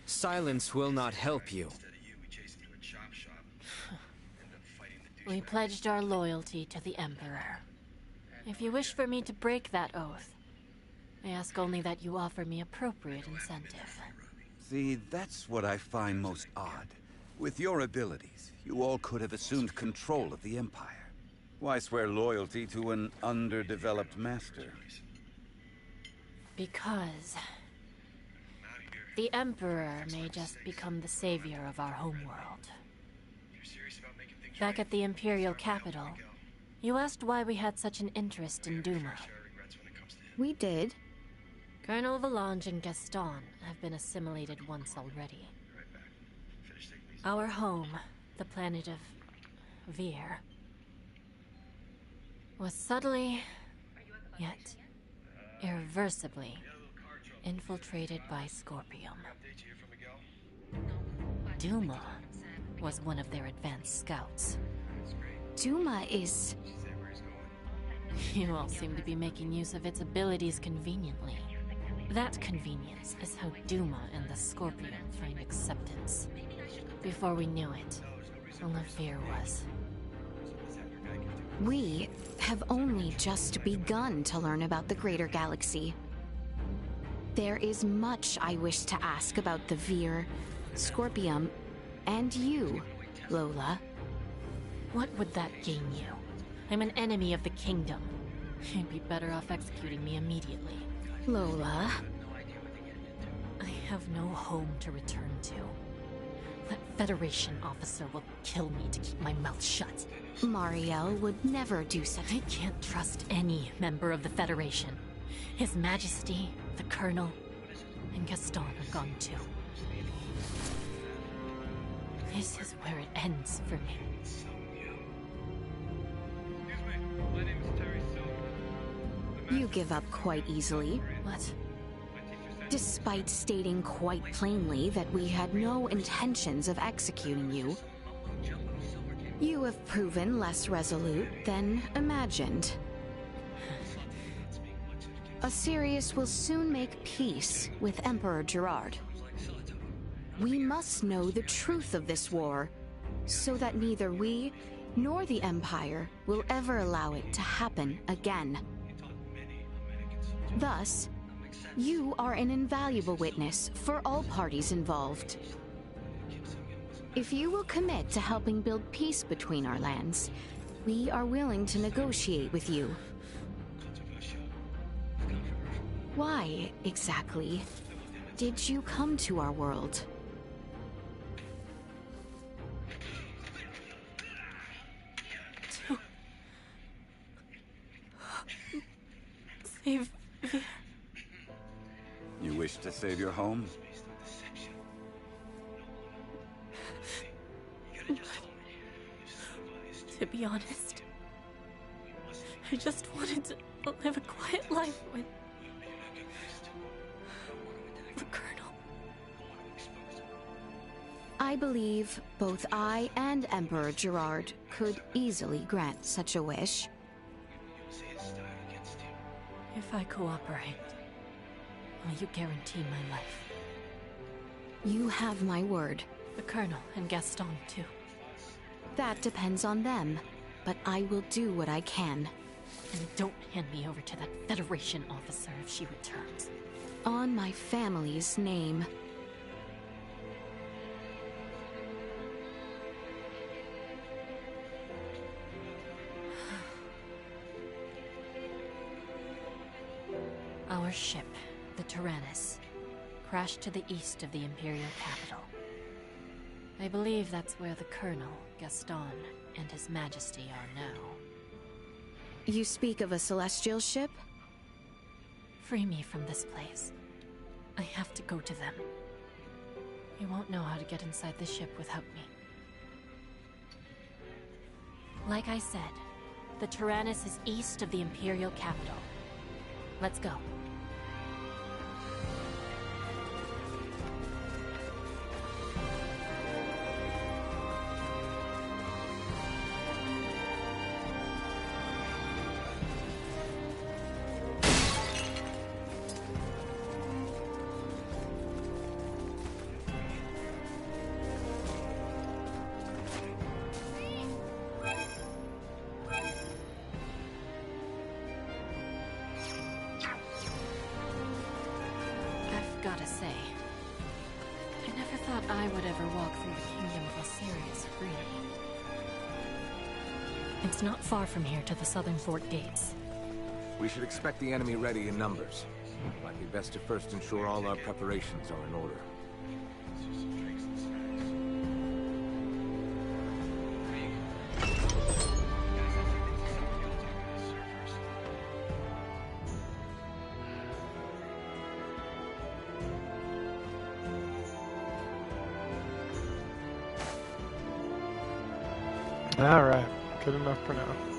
Silence will not help you. We pledged our loyalty to the Emperor. If you wish for me to break that oath, I ask only that you offer me appropriate incentive. See, that's what I find most odd. With your abilities, you all could have assumed control of the Empire. Why swear loyalty to an underdeveloped master? Because the Emperor may just become the savior of our homeworld. Back at the Imperial capital, you asked why we had such an interest in Duma. We did. Colonel Valange and Gaston have been assimilated once already. Our home, the planet of Vir, was subtly, yet irreversibly, infiltrated by Scorpium. Duma was one of their advanced scouts. Duma is... You all seem to be making use of its abilities conveniently. That convenience is how Duma and the Scorpion find acceptance. Before we knew it, all of Vir was. We have only just begun to learn about the greater galaxy. There is much I wish to ask about the Vir, Scorpium, and you, Lola. What would that gain you? I'm an enemy of the kingdom. You'd be better off executing me immediately. Lola. I have no home to return to. That Federation officer will kill me to keep my mouth shut. Mariel would never do such. I can't trust any member of the Federation. His Majesty, the Colonel, and Gaston are gone too. This is where it ends for me. You give up quite easily. What? Despite stating quite plainly that we had no intentions of executing you, you have proven less resolute than imagined. Asirius will soon make peace with Emperor Gerard. We must know the truth of this war, so that neither we nor the Empire will ever allow it to happen again. Thus, you are an invaluable witness for all parties involved. If you will commit to helping build peace between our lands, we are willing to negotiate with you. Why, exactly, did you come to our world? To... save Vir. You wish to save your home? To be honest, I just wanted to live a quiet life with the Colonel. I believe both I and Emperor Gerard could easily grant such a wish. If I cooperate, will you guarantee my life? You have my word. The Colonel and Gaston, too. That depends on them, but I will do what I can. And don't hand me over to that Federation officer if she returns. On my family's name. Our ship, the Tyrannus, crashed to the east of the Imperial capital. I believe that's where the Colonel, Gaston, and His Majesty are now. You speak of a celestial ship? Free me from this place. I have to go to them. You won't know how to get inside the ship without me. Like I said, the Tyrannus is east of the Imperial capital. Let's go. Gotta say, I never thought I would ever walk through the kingdom of Osirius freely. It's not far from here to the southern fort gates. We should expect the enemy ready in numbers. Might be best to first ensure all our preparations are in order. Alright, good enough for now.